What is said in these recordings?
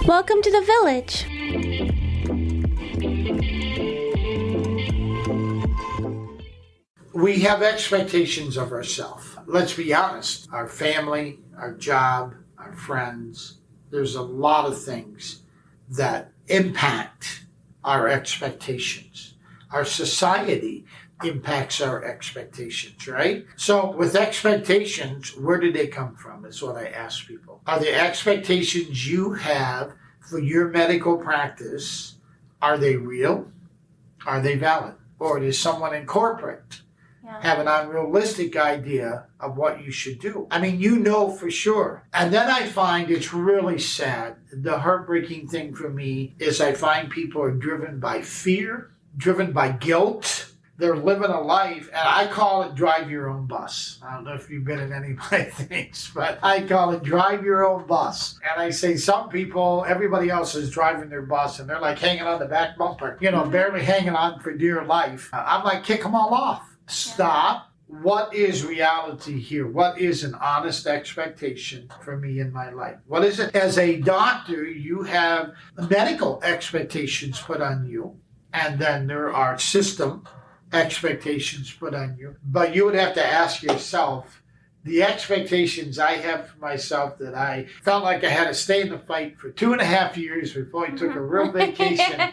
Welcome to the village. We have expectations of ourselves. Let's be honest. Our family, our job, our friends, there's a lot of things that impact our expectations. Our society impacts our expectations, right? So with expectations, where did they come from? Is what I ask people. Are the expectations you have for your medical practice, are they real? Are they valid? Or does someone in corporate have an unrealistic idea of what you should do? I mean, you know for sure. And then I find it's really sad. The heartbreaking thing for me is I find people are driven by fear, driven by guilt. They're living a life, and I call it drive your own bus. I don't know if you've been in any of my things, but I call it drive your own bus. And I say some people, everybody else is driving their bus, and they're like hanging on the back bumper, barely hanging on for dear life. I'm like, kick them all off. Stop. What is reality here? What is an honest expectation for me in my life? What is it? As a doctor, you have medical expectations put on you, and then there are system expectations put on you. But you would have to ask yourself, the expectations I have for myself that I felt like I had to stay in the fight for 2.5 years before I took a real vacation,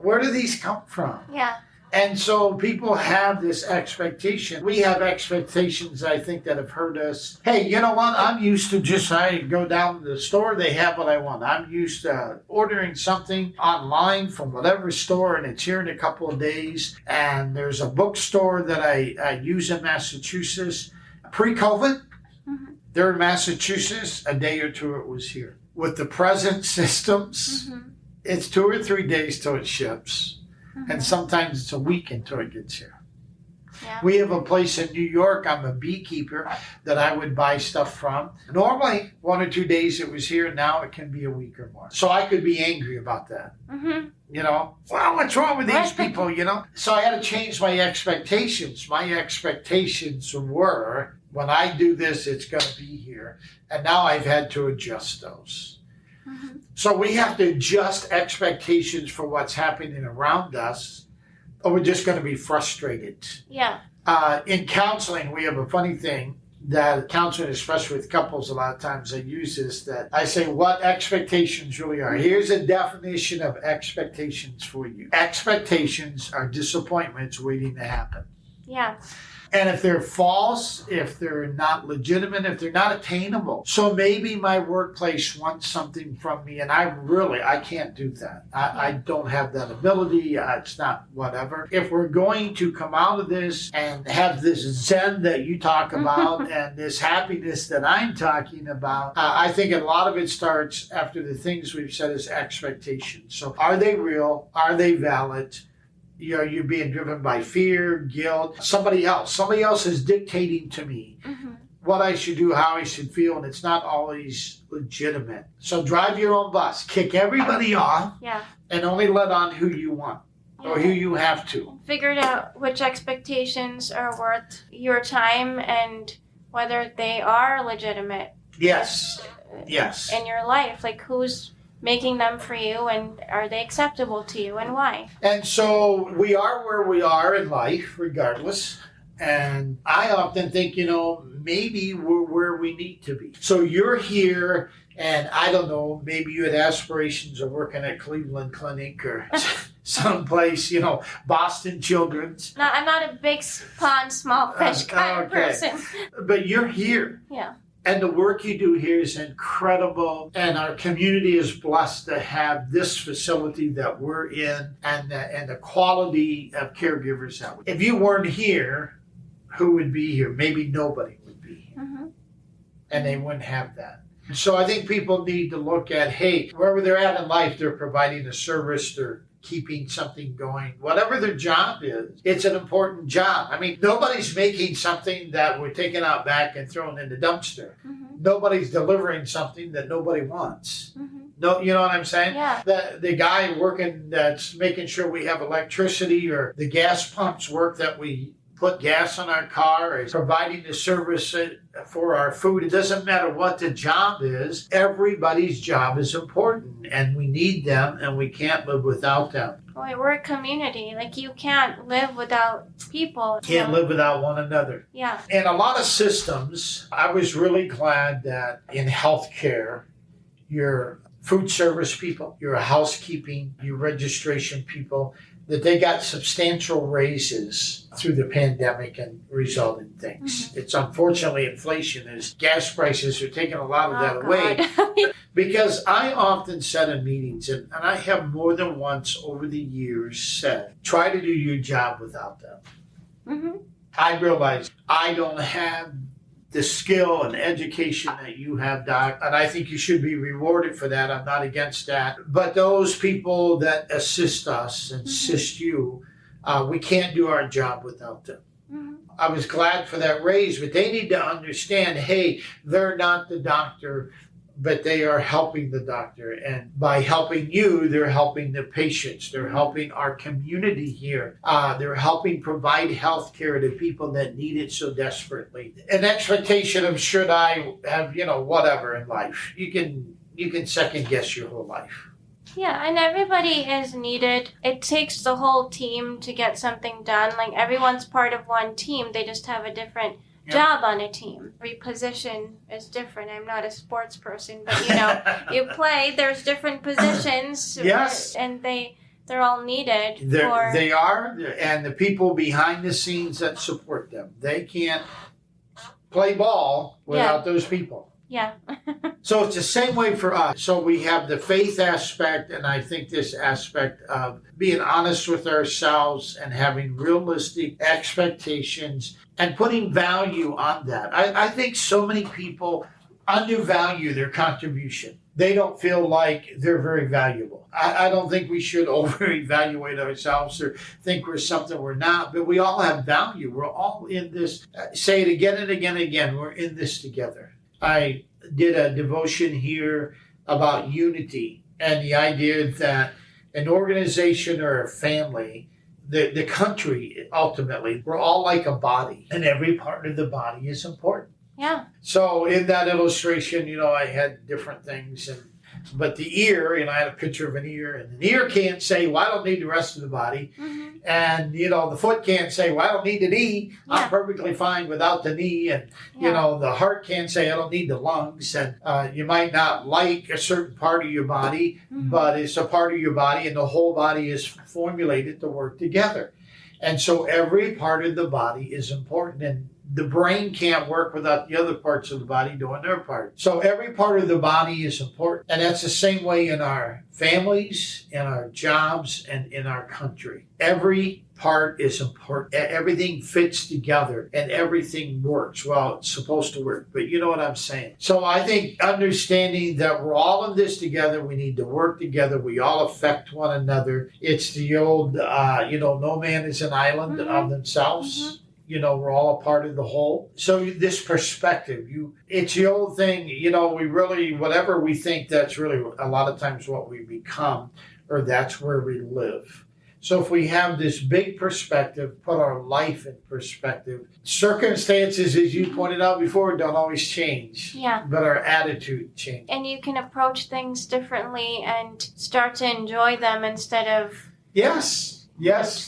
where do these come from? Yeah. And so people have this expectation. We have expectations, I think, that have hurt us. Hey, you know what? I'm used to I go down to the store, they have what I want. I'm used to ordering something online from whatever store, and it's here in a couple of days. And there's a bookstore that I use in Massachusetts. Pre-COVID, they're in Massachusetts. A day or two it was here. With the present systems, it's 2 or 3 days till it ships. And sometimes it's a week until it gets here. Yeah. We have a place in New York, I'm a beekeeper, that I would buy stuff from. Normally, 1 or 2 days it was here, now it can be a week or more. So I could be angry about that. Well, what's wrong with these people, So I had to change my expectations. My expectations were, when I do this, it's going to be here. And now I've had to adjust those. So we have to adjust expectations for what's happening around us, or we're just going to be frustrated. Yeah. In counseling, we have a funny thing that counseling, especially with couples, a lot of times I use this, that I say what expectations really are. Here's a definition of expectations for you. Expectations are disappointments waiting to happen. Yeah. And if they're false, if they're not legitimate, if they're not attainable. So maybe my workplace wants something from me, and I can't do that. I don't have that ability. It's not whatever. If we're going to come out of this and have this zen that you talk about and this happiness that I'm talking about, I think a lot of it starts after the things we've said as expectations. So are they real? Are they valid? You're being driven by fear, guilt, somebody else is dictating to me what I should do, how I should feel, and it's not always legitimate. So drive your own bus, kick everybody off, and only let on who you want or who you have to. Figure out which expectations are worth your time and whether they are legitimate. Yes. In your life, like who's making them for you, and are they acceptable to you, and why? And so we are where we are in life, regardless. And I often think, maybe we're where we need to be. So you're here, and I don't know, maybe you had aspirations of working at Cleveland Clinic or someplace, Boston Children's. No, I'm not a big pond, small fish kind of person. But you're here. Yeah. And the work you do here is incredible. And our community is blessed to have this facility that we're in and the quality of caregivers that we have. If you weren't here, who would be here? Maybe nobody would be here. And they wouldn't have that. So I think people need to look at, hey, wherever they're at in life, they're providing a service, they're keeping something going. Whatever their job is, it's an important job. I mean, nobody's making something that we're taking out back and throwing in the dumpster. Nobody's delivering something that nobody wants. No, you know what I'm saying? Yeah. The guy working that's making sure we have electricity or the gas pumps work that we put gas on our car, as providing the service for our food. It doesn't matter what the job is. Everybody's job is important, and we need them, and we can't live without them. Boy, we're a community. Like, you can't live without people. Can't live without one another. Yeah. And a lot of systems, I was really glad that in healthcare, your food service people, your housekeeping, your registration people, that they got substantial raises through the pandemic and resulting things. Mm-hmm. It's unfortunately inflation is gas prices are taking a lot of that away. Because I often said in meetings, and I have more than once over the years said, try to do your job without them. Mm-hmm. I realize I don't have the skill and education that you have, Doc, and I think you should be rewarded for that. I'm not against that. But those people that assist us, assist you, we can't do our job without them. Mm-hmm. I was glad for that raise, but they need to understand, hey, they're not the doctor, but they are helping the doctor. And by helping you, they're helping the patients. They're helping our community here. They're helping provide health care to people that need it so desperately. An expectation of should I have, whatever in life. You can second guess your whole life. Yeah, and everybody is needed. It takes the whole team to get something done. Like, everyone's part of one team. They just have a different job on a team. Every position is different. I'm not a sports person, but you play. There's different positions. Yes, and they're all needed. They are, and the people behind the scenes that support them. They can't play ball without those people. Yeah. So it's the same way for us. So we have the faith aspect, and I think this aspect of being honest with ourselves and having realistic expectations and putting value on that. I think so many people undervalue their contribution. They don't feel like they're very valuable. I don't think we should over-evaluate ourselves or think we're something we're not, but we all have value. We're all in this. Say it again and again and again. We're in this together. I did a devotion here about unity and the idea that an organization or a family, the country, ultimately, we're all like a body, and every part of the body is important. Yeah. So in that illustration, I had different things, but the ear, I had a picture of an ear, and the ear can't say, well, I don't need the rest of the body. Mm-hmm. And, the foot can't say, well, I don't need the knee. Yeah. I'm perfectly fine without the knee. And, the heart can't say, I don't need the lungs. And you might not like a certain part of your body, but it's a part of your body, and the whole body is formulated to work together. And so every part of the body is important, and the brain can't work without the other parts of the body doing their part. So every part of the body is important. And that's the same way in our families, in our jobs, and in our country. Every part is important. Everything fits together and everything works. Well, it's supposed to work, but you know what I'm saying. So I think understanding that we're all in this together, we need to work together. We all affect one another. It's the old, no man is an island of themselves. Mm-hmm. We're all a part of the whole. So this perspective, it's the old thing, we really, whatever we think, that's really a lot of times what we become, or that's where we live. So if we have this big perspective, put our life in perspective, circumstances, as you pointed out before, don't always change. Yeah. But our attitude changes. And you can approach things differently and start to enjoy them instead of... Yes.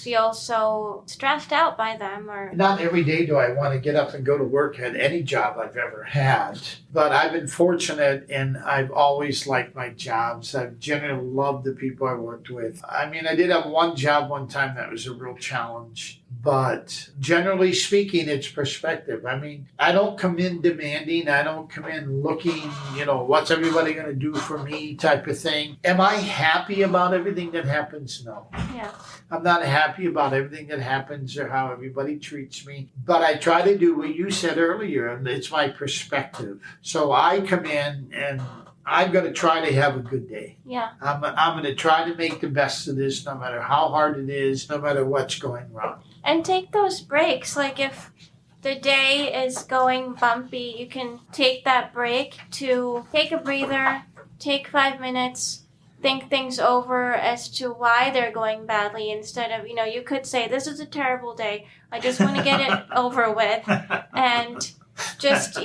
Feel so stressed out by them. Or not every day do I want to get up and go to work at any job I've ever had. But I've been fortunate, and I've always liked my jobs. I've generally loved the people I worked with. I did have one job one time that was a real challenge. But generally speaking, it's perspective. I don't come in demanding. I don't come in looking, what's everybody going to do for me type of thing. Am I happy about everything that happens? No. Yeah. I'm not happy about everything that happens or how everybody treats me. But I try to do what you said earlier, and it's my perspective. So I come in and I'm going to try to have a good day. Yeah. I'm going to try to make the best of this, no matter how hard it is, no matter what's going wrong. And take those breaks. Like, if the day is going bumpy, you can take that break to take a breather, take 5 minutes, think things over as to why they're going badly instead of, you could say, this is a terrible day. I just want to get it over with and just,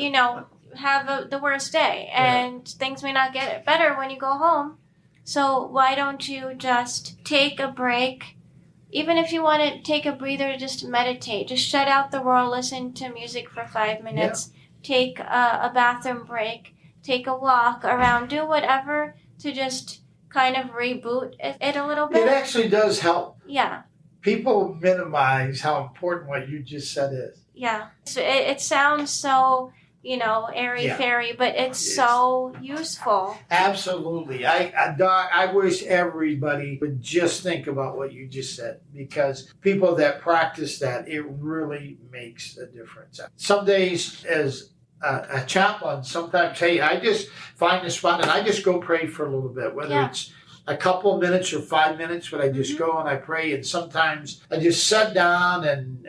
have the worst day. And things may not get better when you go home. So why don't you just take a break? Even if you want to take a breather, just meditate. Just shut out the world, listen to music for 5 minutes, take a bathroom break, take a walk around, do whatever to just kind of reboot it a little bit. It actually does help. Yeah. People minimize how important what you just said is. Yeah. So it sounds so, airy-fairy, but it's so useful. Absolutely. I wish everybody would just think about what you just said, because people that practice that, it really makes a difference. Some days as a chaplain, sometimes, hey, I just find a spot and I just go pray for a little bit, whether it's a couple of minutes or 5 minutes, but I just go and I pray. And sometimes I just sit down and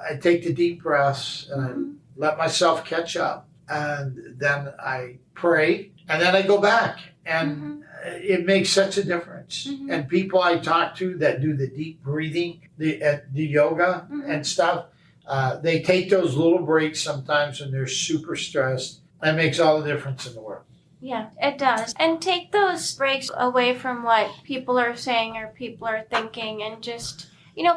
I take the deep breaths and I let myself catch up. And then I pray and then I go back. And it makes such a difference. And people I talk to that do the deep breathing, the yoga and stuff, they take those little breaks sometimes when they're super stressed. That makes all the difference in the world. Yeah, it does. And take those breaks away from what people are saying or people are thinking and just,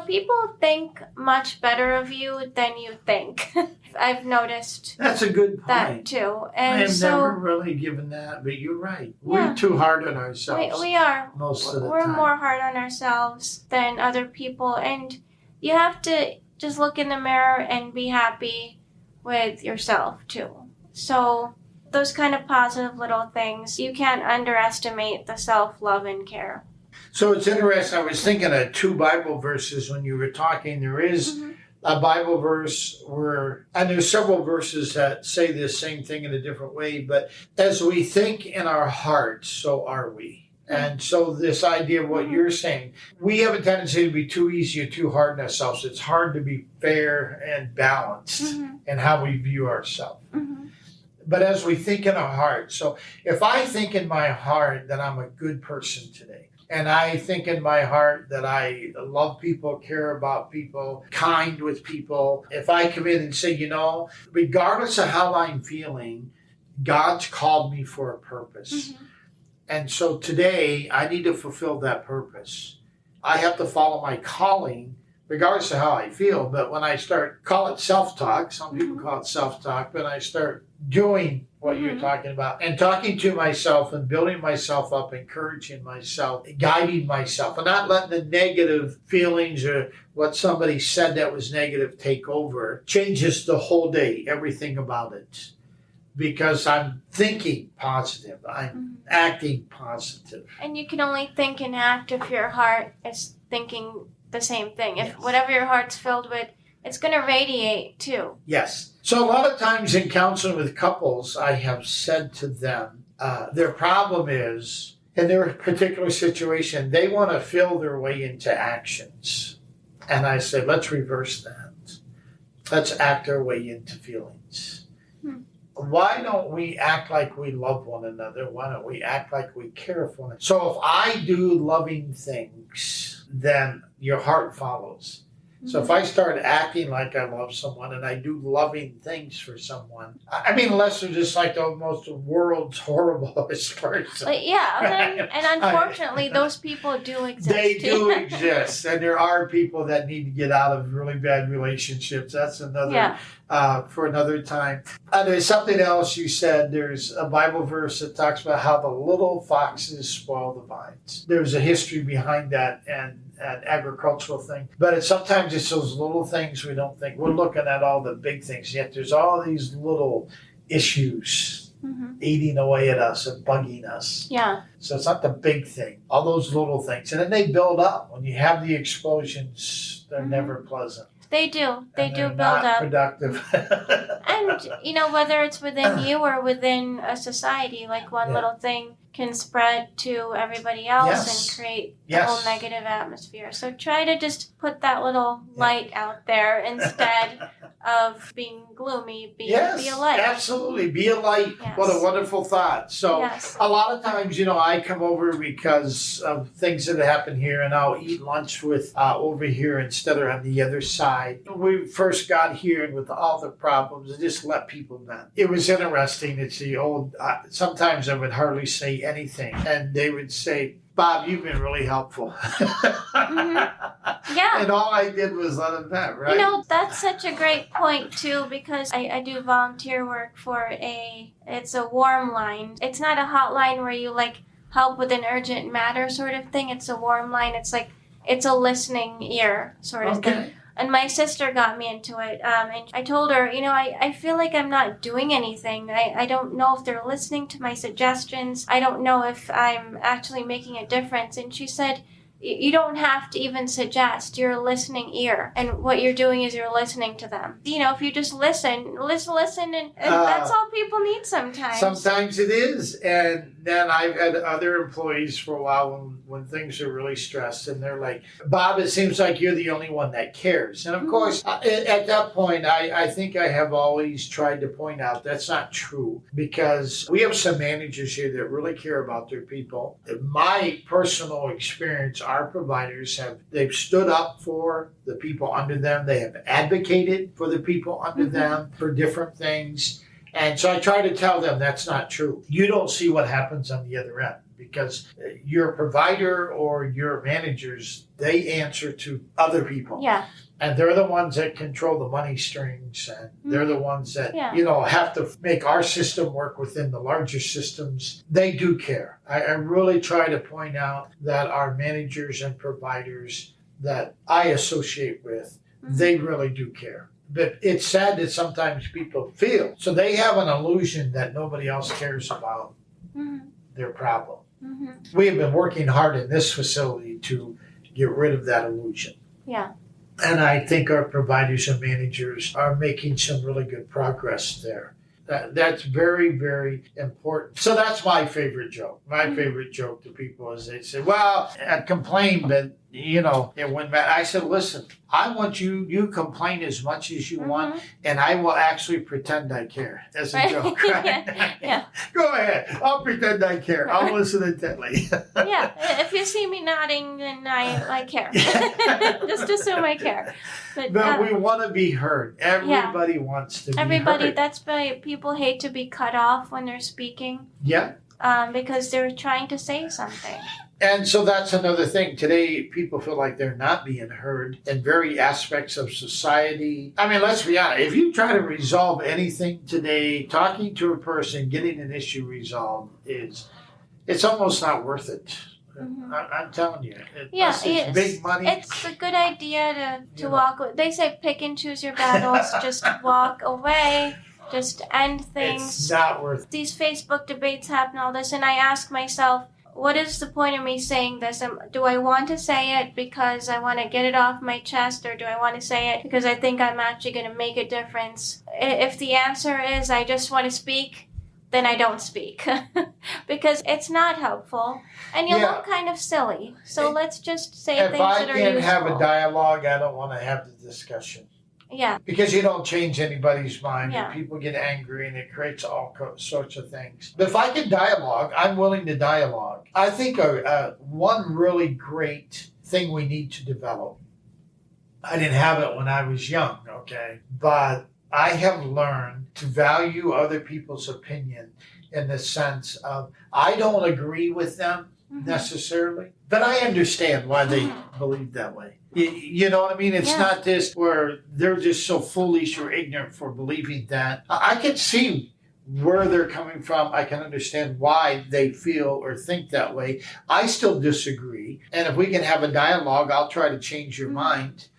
people think much better of you than you think. I've noticed that's a good point. That too. And I have never really given that, but you're right. We're too hard on ourselves. We are. Most of the We're time. more hard on ourselves than other people. And you have to just look in the mirror and be happy with yourself too. So those kind of positive little things, you can't underestimate the self-love and care. So it's interesting. I was thinking of 2 Bible verses when you were talking. There is a Bible verse and there's several verses that say the same thing in a different way, but as we think in our hearts, so are we. And so this idea of what you're saying, we have a tendency to be too easy or too hard on ourselves. It's hard to be fair and balanced in how we view ourselves. But as we think in our heart, so if I think in my heart that I'm a good person today, and I think in my heart that I love people, care about people, kind with people, if I come in and say, regardless of how I'm feeling, God's called me for a purpose. And so today, I need to fulfill that purpose. I have to follow my calling, regardless of how I feel. But when I call it self-talk, some people call it self-talk, but I start doing what you're talking about and talking to myself and building myself up, encouraging myself, guiding myself, and not letting the negative feelings or what somebody said that was negative take over, changes the whole day, everything about it. Because I'm thinking positive. I'm acting positive. And you can only think and act if your heart is thinking the same thing. If whatever your heart's filled with, it's going to radiate too. Yes. So a lot of times in counseling with couples, I have said to them, their problem is, in their particular situation, they want to feel their way into actions. And I say, let's reverse that. Let's act our way into feelings. Why don't we act like we love one another? Why don't we act like we care for one another? So if I do loving things, then your heart follows. So if I start acting like I love someone and I do loving things for someone, unless they're just like the most world's horriblest person. But and unfortunately, those people do exist. They do exist. And there are people that need to get out of really bad relationships. That's another, for another time. There's something else you said. There's a Bible verse that talks about how the little foxes spoil the vines. There's a history behind that and an agricultural thing. But sometimes it's those little things we don't think. We're looking at all the big things, yet there's all these little issues eating away at us and bugging us. Yeah. So it's not the big thing, all those little things. And then they build up. When you have the explosions, they're never pleasant. They do. They do build not up. Productive. And, whether it's within you or within a society, like one little thing can spread to everybody else and create the whole negative atmosphere. So try to just put that little light out there instead of being gloomy. Be Yes, a light. absolutely. Be a light. Yes. What a wonderful thought. So Yes. a lot of times, I come over because of things that happen here, and I'll eat lunch with over here instead of on the other side. When we first got here and with all the problems, I just let people vent. It was interesting. It's the old, sometimes I would hardly say anything, and they would say, Bob, you've been really helpful. Yeah. And all I did was let them vent, right? That's such a great point too, because I do volunteer work for it's a warm line. It's not a hotline where you help with an urgent matter sort of thing. It's a warm line. It's a listening ear sort of thing. And my sister got me into it. And I told her, I feel like I'm not doing anything. I don't know if they're listening to my suggestions. I don't know if I'm actually making a difference. And she said, you don't have to even suggest. You're a listening ear. And what you're doing is you're listening to them. If you just listen, and that's all people need sometimes. Sometimes it is. And then I've had other employees for a while when things are really stressed, and they're like, Bob, it seems like you're the only one that cares. And of course, at that point, I think I have always tried to point out that's not true, because we have some managers here that really care about their people. In my personal experience, our providers they've stood up for the people under them. They have advocated for the people under them for different things. And so I try to tell them that's not true. You don't see what happens on the other end, because your provider or your managers, they answer to other people. Yeah. And they're the ones that control the money strings, and they're the ones that, have to make our system work within the larger systems. They do care. I really try to point out that our managers and providers that I associate with, they really do care. But it's sad that sometimes people feel, so they have an illusion that nobody else cares about their problem. We have been working hard in this facility to get rid of that illusion. Yeah. And I think our providers and managers are making some really good progress there. That's very, very important. So that's my favorite joke. My favorite joke to people is they say, well, I complain, but, it went bad. I said, listen, I want you complain as much as you want, and I will actually pretend I care. That's a joke, right? Yeah. Go ahead. I'll pretend I care. I'll listen intently. Yeah. If you see me nodding, then I care. Just assume I care. But we want to be heard. Everybody wants to be heard. That's why people hate to be cut off when they're speaking. Yeah. Because they're trying to say something. And so that's another thing. Today, people feel like they're not being heard in very aspects of society. I mean, let's be honest. If you try to resolve anything today, talking to a person, getting an issue resolved, it's almost not worth it. I'm telling you. It's big money. It's a good idea to walk away. They say pick and choose your battles. Just walk away. Just end things. It's not worth it. These Facebook debates happen, all this, and I ask myself, what is the point of me saying this? Do I want to say it because I want to get it off my chest, or do I want to say it because I think I'm actually going to make a difference? If the answer is I just want to speak, then I don't speak because it's not helpful and you look kind of silly. So let's just say things that are useful. If I can't have a dialogue, I don't want to have the discussion. Yeah. Because you don't change anybody's mind, Yeah. and people get angry, and it creates all sorts of things. But if I can dialogue, I'm willing to dialogue. I think one really great thing we need to develop, I didn't have it when I was young, okay? But I have learned to value other people's opinion in the sense of I don't agree with them necessarily, but I understand why they believe that way. You know what I mean? It's not this where they're just so foolish or ignorant for believing that. I can see where they're coming from. I can understand why they feel or think that way. I still disagree. And if we can have a dialogue, I'll try to change your mind.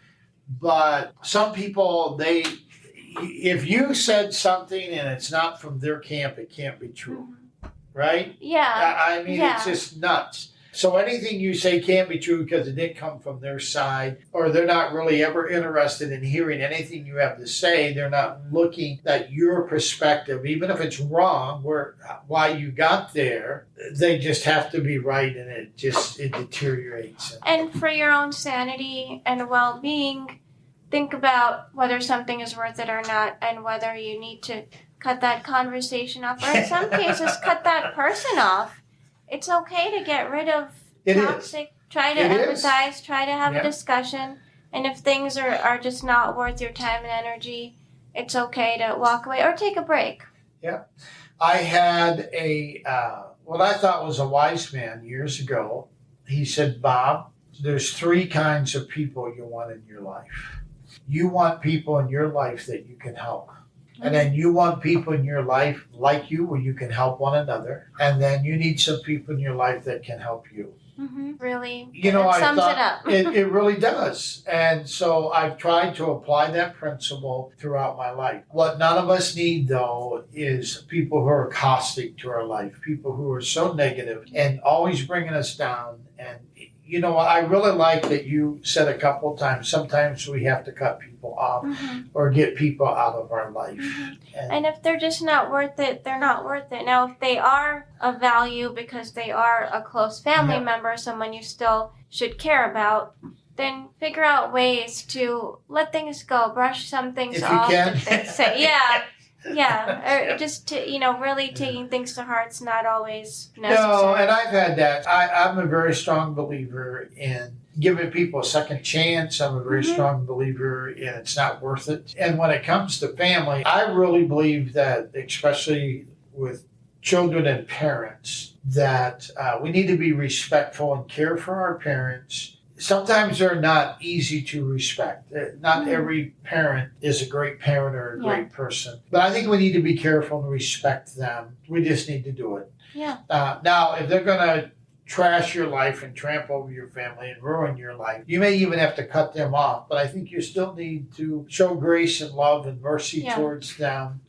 But some people, if you said something and it's not from their camp, it can't be true. Right? Yeah. I mean, it's just nuts. So anything you say can't be true because it didn't come from their side, or they're not really ever interested in hearing anything you have to say. They're not looking at your perspective, even if it's wrong, why you got there. They just have to be right, and it deteriorates. And for your own sanity and well-being, think about whether something is worth it or not, and whether you need to cut that conversation off, or in some cases, cut that person off. It's okay to get rid of toxic. Try to empathize. Try to have a discussion. And if things are just not worth your time and energy, it's okay to walk away or take a break. Yeah. I had what I thought was a wise man years ago. He said, Bob, there's 3 kinds of people you want in your life. You want people in your life that you can help. And then you want people in your life like you where you can help one another. And then you need some people in your life that can help you. Mm-hmm. Really, I sums thought it up. it really does. And so I've tried to apply that principle throughout my life. What none of us need, though, is people who are caustic to our life, people who are so negative and always bringing us down. And you know what? I really like that you said a couple of times, sometimes we have to cut people off or get people out of our life. And if they're just not worth it, they're not worth it. Now, if they are of value because they are a close family member, someone you still should care about, then figure out ways to let things go, brush some things off. If they say, or just to, really taking things to heart's not always necessary. No, and I've had that. I'm a very strong believer in giving people a second chance. I'm a very strong believer in it's not worth it. And when it comes to family, I really believe that, especially with children and parents, that we need to be respectful and care for our parents. Sometimes they're not easy to respect. Not every parent is a great parent or a great person. But I think we need to be careful and respect them. We just need to do it. Yeah. Now, if they're going to trash your life and trample over your family and ruin your life, you may even have to cut them off. But I think you still need to show grace and love and mercy towards them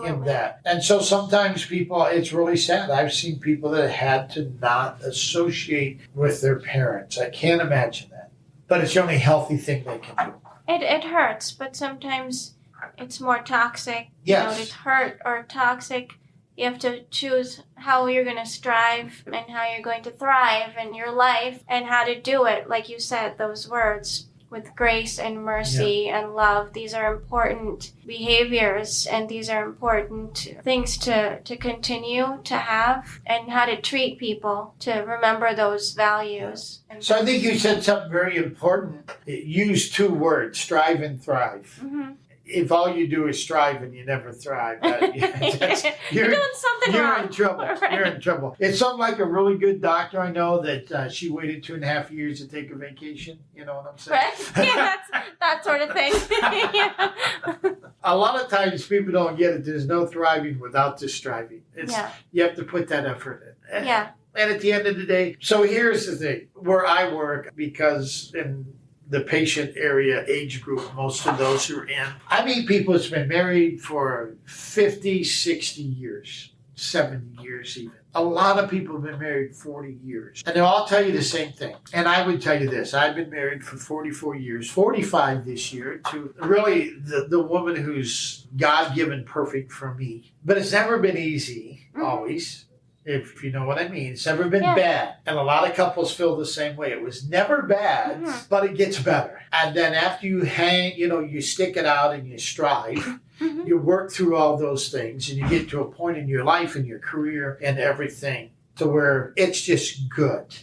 in that. And so sometimes people, it's really sad. I've seen people that had to not associate with their parents. I can't imagine that. But it's the only healthy thing they can do. It hurts, but sometimes it's more toxic. Yes. It's hurt or toxic. You have to choose how you're going to strive and how you're going to thrive in your life and how to do it. Like you said, those words with grace and mercy and love. These are important behaviors and these are important things to continue to have, and how to treat people, to remember those values. So I think you said something very important. Use 2 words, strive and thrive. Mm-hmm. If all you do is strive and you never thrive, you're doing something wrong. You're in trouble. Right. You're in trouble. It's something like a really good doctor I know that she waited 2.5 years to take a vacation. You know what I'm saying? Right. Yeah, that's that sort of thing. A lot of times people don't get it. There's no thriving without the striving. You have to put that effort in. Yeah. And at the end of the day, so here's the thing. Where I work, because in the patient area age group, most of those who are in, I meet people that's been married for 50, 60 years, 70 years even. A lot of people have been married 40 years. And they'll all tell you the same thing. And I would tell you this. I've been married for 44 years, 45 this year, to really the woman who's God-given perfect for me. But it's never been easy, always. If you know what I mean. It's never been bad. And a lot of couples feel the same way. It was never bad, but it gets better. And then after you you stick it out and you strive, you work through all those things and you get to a point in your life and your career and everything to where it's just good.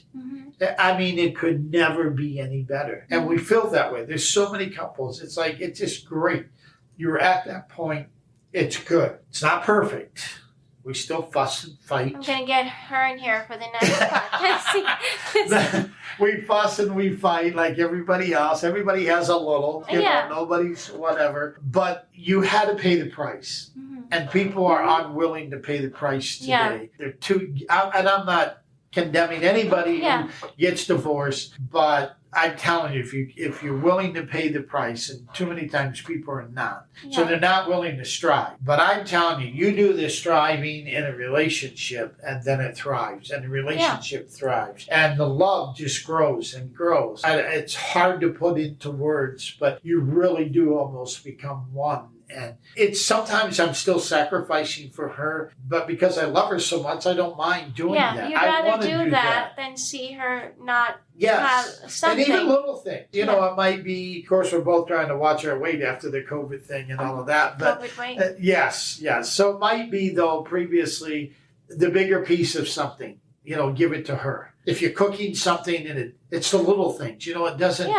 I mean, it could never be any better. And we feel that way. There's so many couples. It's like, it's just great. You're at that point. It's good. It's not perfect. We still fuss and fight. I'm going to get her in here for the next podcast. We fuss and we fight like everybody else. Everybody has a little. Nobody's whatever. But you had to pay the price. And people are unwilling to pay the price today. They're and I'm not condemning anybody who gets divorced, but I'm telling you, if you're willing to pay the price, and too many times people are not, so they're not willing to strive. But I'm telling you, you do the striving in a relationship, and then it thrives, and the relationship thrives, and the love just grows and grows. It's hard to put into words, but you really do almost become one. And it's sometimes I'm still sacrificing for her, but because I love her so much, I don't mind doing that. You'd I rather want to do do that than see her not Yes. have something. And even little things. You know, it might be, of course, we're both trying to watch our weight after the COVID thing and all of that. But COVID weight. yes. So it might be, though, previously, the bigger piece of something, you know, give it to her. If you're cooking something and it's the little things, you know, it doesn't,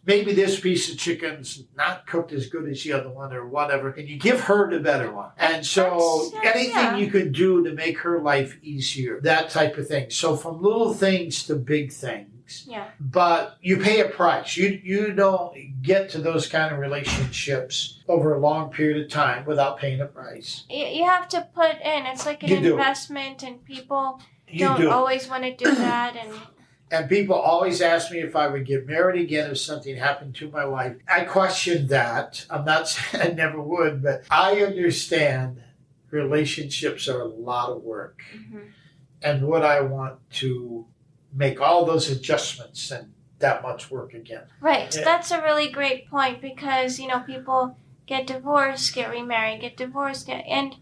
maybe this piece of chicken's not cooked as good as the other one or whatever, and you give her the better one. And so anything you could do to make her life easier, that type of thing. So from little things to big things. Yeah. But you pay a price. You don't get to those kind of relationships over a long period of time without paying a price. You have to put in. It's like an investment, and people don't always want to do that. And people always ask me if I would get married again if something happened to my wife. I question that. I'm not saying I never would, but I understand relationships are a lot of work. Mm-hmm. And would I want to make all those adjustments and that much work again? Right. Yeah. That's a really great point, because, you know, people get divorced, get remarried, get divorced, and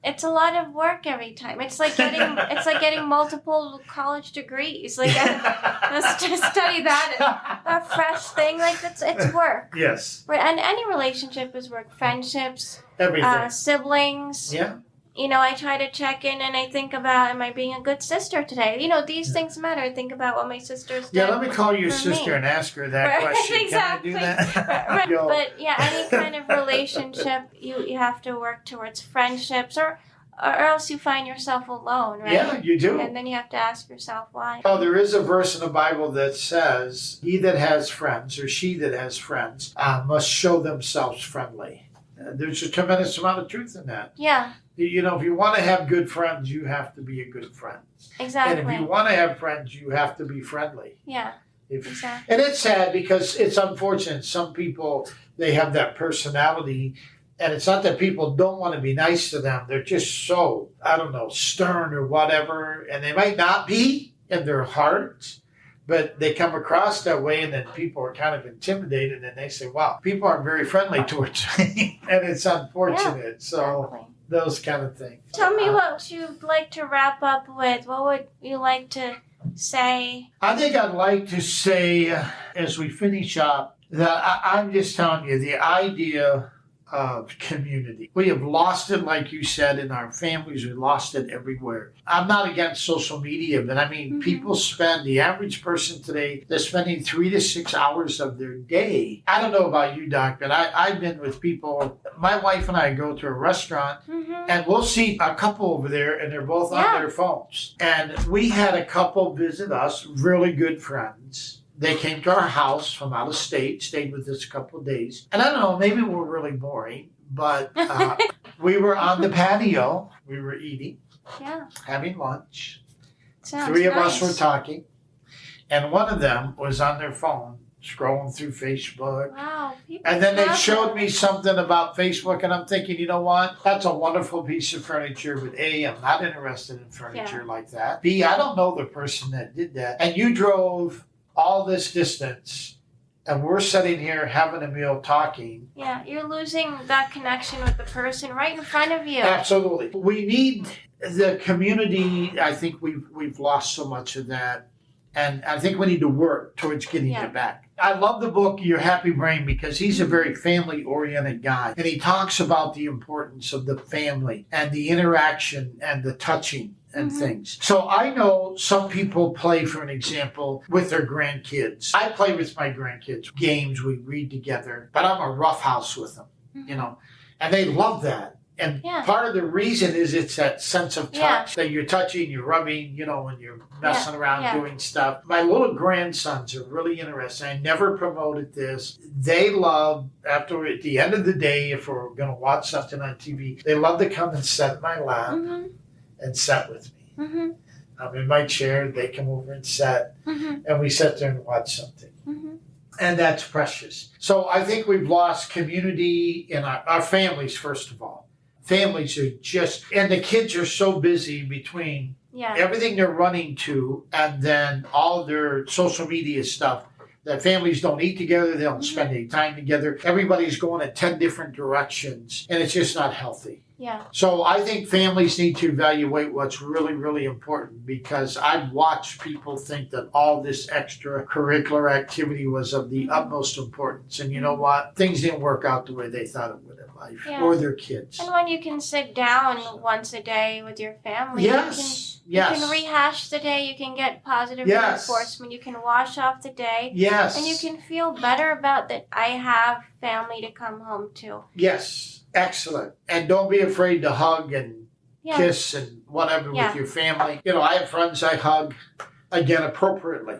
it's a lot of work every time. It's like getting multiple college degrees. Like let's just study that, a fresh thing. Like it's work. Yes. Right. And any relationship is work. Friendships, everything. Siblings. Yeah. You know, I try to check in and I think about, am I being a good sister today? You know, these things matter. I think about what my sister's did. Yeah, let me call your sister and ask her that question. Exactly. Can I do that? Right. But yeah, any kind of relationship, you have to work towards friendships, or else you find yourself alone, right? Yeah, you do. And then you have to ask yourself why. Oh, there is a verse in the Bible that says, he that has friends, or she that has friends, must show themselves friendly. There's a tremendous amount of truth in that. Yeah. You know, if you want to have good friends, you have to be a good friend. Exactly. And if you want to have friends, you have to be friendly. Yeah. Exactly. And it's sad because it's unfortunate. Some people, they have that personality, and it's not that people don't want to be nice to them. They're just so, I don't know, stern or whatever. And they might not be in their heart, but they come across that way, and then people are kind of intimidated, and they say, wow, people aren't very friendly towards me. And it's unfortunate. Yeah, so exactly. Those kind of things. Tell me what you'd like to wrap up with. What would you like to say? I think I'd like to say, as we finish up, that I'm just telling you, the idea of community. We have lost it, like you said, in our families. We lost it everywhere. I'm not against social media, but I mean, people spend, the average person today, they're spending 3 to 6 hours of their day. I don't know about you, Doc, but I've been with people. My wife and I go to a restaurant, and we'll see a couple over there, and they're both on their phones. And we had a couple visit us, really good friends. They came to our house from out of state, stayed with us a couple of days. And I don't know, maybe we're really boring, but we were on the patio. We were eating, having lunch. Sounds 3 of us were talking. And one of them was on their phone, scrolling through Facebook. Wow. And then they showed me something about Facebook, and I'm thinking, you know what? That's a wonderful piece of furniture, but A, I'm not interested in furniture like that. B, I don't know the person that did that. And you drove all this distance, and we're sitting here having a meal talking. Yeah, you're losing that connection with the person right in front of you. Absolutely. We need the community. I think we've lost so much of that, and I think we need to work towards getting it back. I love the book Your Happy Brain, because he's a very family-oriented guy, and he talks about the importance of the family and the interaction and the touching and things. So I know some people play, for an example, with their grandkids. I play with my grandkids, games, we read together, but I'm a roughhouse with them, you know, and they love that. And part of the reason is it's that sense of touch that you're touching, you're rubbing, you know, when you're messing around doing stuff. My little grandsons are really interested. I never promoted this. They love, at the end of the day, if we're going to watch something on TV, they love to come and sit in my lap and sit with me. I'm in my chair, they come over and sit, and we sit there and watch something. And that's precious. So I think we've lost community in our families, first of all. Families are just, and the kids are so busy between everything they're running to and then all their social media stuff. that families don't eat together, they don't spend any time together. Everybody's going in 10 different directions, and it's just not healthy. Yeah. So I think families need to evaluate what's really, really important, because I've watched people think that all this extracurricular activity was of the utmost importance. And you know what? Things didn't work out the way they thought it would in life, or their kids. And when you can sit down once a day with your family, you can rehash the day, you can get positive reinforcement, you can wash off the day. Yes. And you can feel better about that I have family to come home to. Yes. Excellent. And don't be afraid to hug and kiss and whatever with your family. You know, I have friends I hug, again, appropriately.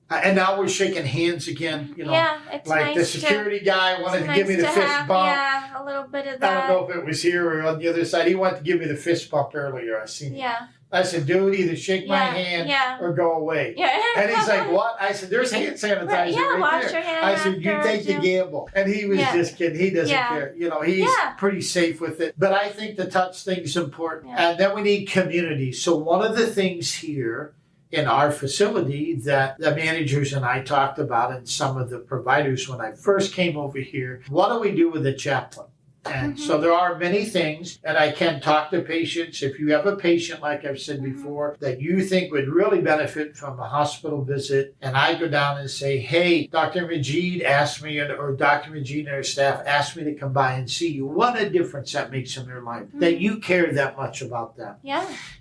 And now we're shaking hands again, you know. It's like nice the security guy wanted to give me the fist bump. Yeah, a little bit of that. I don't know if it was here or on the other side. He wanted to give me the fist bump earlier. I seen it. I said, dude, either shake my hand or go away. And he's like, what? I said, there's hand sanitizer right wash there. your hands I said, you take the gamble. And he was just kidding. He doesn't care. You know, he's pretty safe with it. But I think the touch thing's important. And then we need community. So one of the things here in our facility that the managers and I talked about, and some of the providers when I first came over here, what do we do with the chaplain? And so there are many things, and I can talk to patients. If you have a patient, like I've said before, that you think would really benefit from a hospital visit, and I go down and say, hey, Dr. Majid asked me, or Dr. Majid and her staff asked me to come by and see you. What a difference that makes in their life, that you care that much about them.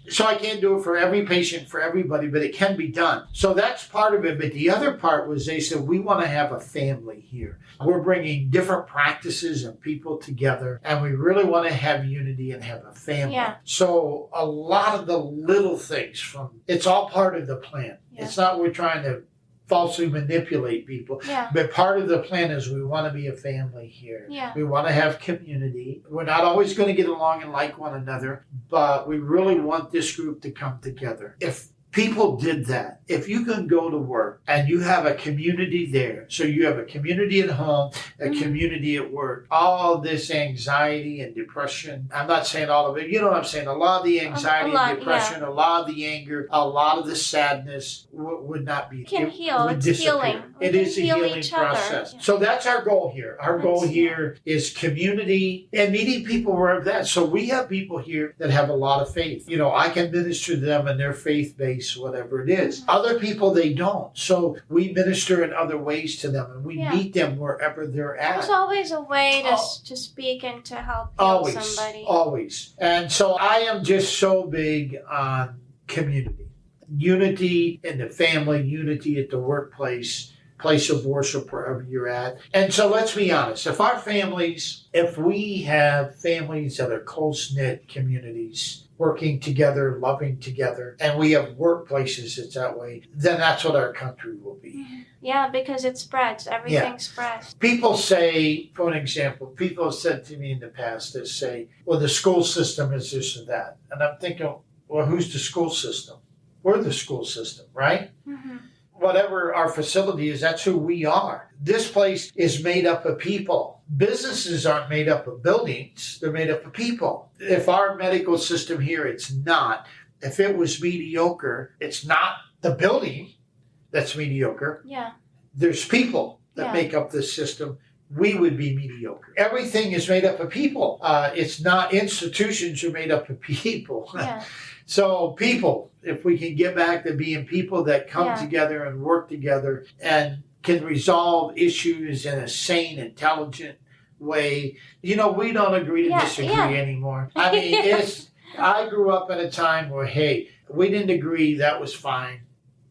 So I can't do it for every patient, for everybody, but it can be done. So that's part of it. But the other part was they said, we want to have a family here. We're bringing different practices and people together, and we really want to have unity and have a family. So a lot of the little things it's all part of the plan. It's not we're trying to falsely manipulate people. But part of the plan is we want to be a family here. We want to have community. We're not always going to get along and like one another, but we really want this group to come together. If people did that, if you can go to work and you have a community there, so you have a community at home, a community at work, all this anxiety and depression, I'm not saying all of it, you know what I'm saying, a lot of the anxiety and depression, a lot of the anger, a lot of the sadness would not be. It can heal. It's healing. It is a healing process. So that's our goal here. Our goal here is community and meeting people wherever that. So we have people here that have a lot of faith. You know, I can minister to them in their faith base, whatever it is. Other people, they don't. So we minister in other ways to them, and we meet them wherever they're at. There's always a way to speak and to help heal somebody. Always. And so I am just so big on community. Unity in the family, unity at the workplace, place of worship, wherever you're at. And so let's be honest. If we have families that are close-knit communities, working together, loving together, and we have workplaces that's that way, then that's what our country will be. Yeah, because it spreads. Everything spreads. People say, for an example, people have said to me in the past that say, well, the school system is this or that. And I'm thinking, well, who's the school system? We're the school system, right? Whatever our facility is, that's who we are. This place is made up of people. Businesses aren't made up of buildings. They're made up of people. If our medical system here, it's not. If it was mediocre, it's not the building that's mediocre. There's people that make up this system. We would be mediocre. Everything is made up of people. It's not institutions are made up of people. So people, if we can get back to being people that come together and work together and can resolve issues in a sane, intelligent way. You know, we don't agree to disagree anymore. I mean, I grew up at a time where, hey, we didn't agree, that was fine.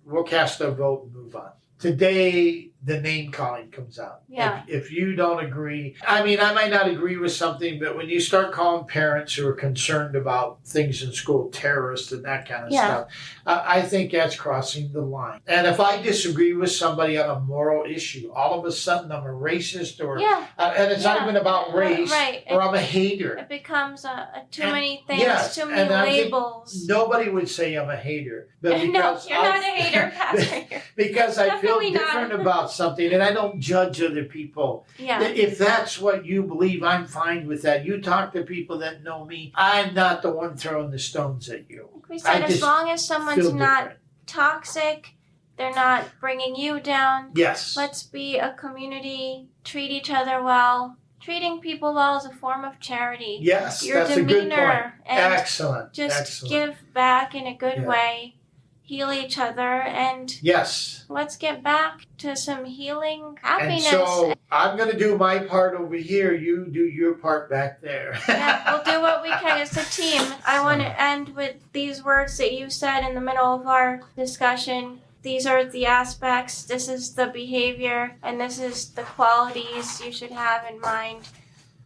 We'll cast our vote and move on. Today, the name calling comes out. If you don't agree, I mean, I might not agree with something, but when you start calling parents who are concerned about things in school terrorists and that kind of stuff, I think that's crossing the line. And if I disagree with somebody on a moral issue, all of a sudden I'm a racist and it's not even about race or I'm a hater. It becomes too many things, too many labels. Nobody would say I'm a hater. But No, you're not a hater, Pastor. Because I feel different about something, and I don't judge other people. If that's what you believe, I'm fine with that. You talk to people that know me. I'm not the one throwing the stones at you. Like we said, as long as someone's not toxic, they're not bringing you down. Yes. Let's be a community, treat each other well. Treating people well is a form of charity. Yes, Your that's a good point. demeanor and Excellent. just Excellent. give back in a good Yeah. way. Heal each other, and Yes. let's get back to some healing And happiness. so I'm going to do my part over here. You do your part back there. Yeah, we'll do what we can as a team. I want to end with these words that you said in the middle of our discussion. These are the aspects, this is the behavior, and this is the qualities you should have in mind.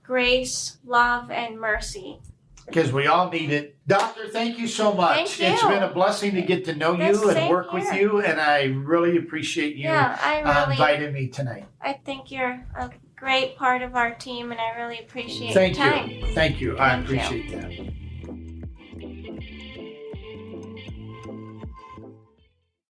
Grace, love, and mercy. Because we all need it. Doctor, thank you so much. Thank you. It's been a blessing to get to know Yes, you and same work with here. you, and I really appreciate you Yeah, I inviting me tonight. think you're a great part of our team, and I really appreciate Thank your time. you. Thank you. I Thank you. appreciate that.